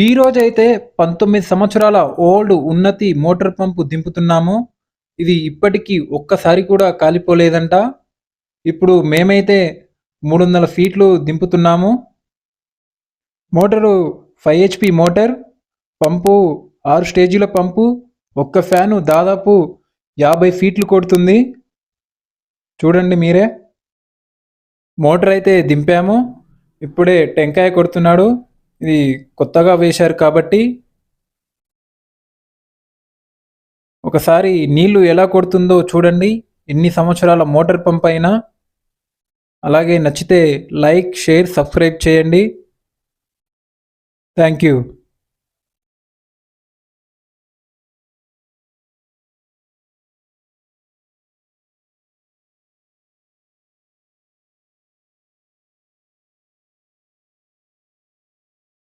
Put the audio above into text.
ఈ రోజైతే 19 సంవత్సరాల ఓల్డ్ ఉన్నతి మోటార్ పంపు దింపుతున్నాము. ఇది ఇప్పటికి ఒక్కసారి కూడా కాలిపోలేదంట. ఇప్పుడు మేమైతే 300 ఫీట్లు దింపుతున్నాము. Motor 5 HP motor. పంపు 6 స్టేజీల పంపు. ఒక్క ఫ్యాను దాదాపు 50 ఫీట్లు కొడుతుంది. చూడండి మీరే. మోటార్ అయితే దింపాము. ఇప్పుడే టెంకాయ కొడుతున్నాడు. ఇది కొత్తగా వేశారు కాబట్టి. ఒకసారి నీళ్లు ఎలా కొడుతుందో చూడండి. ఎన్ని సంవత్సరాల మోటార్ పంప్ అయినా. అలాగే నచ్చితే లైక్, షేర్, సబ్స్క్రైబ్ చేయండి. Thank you.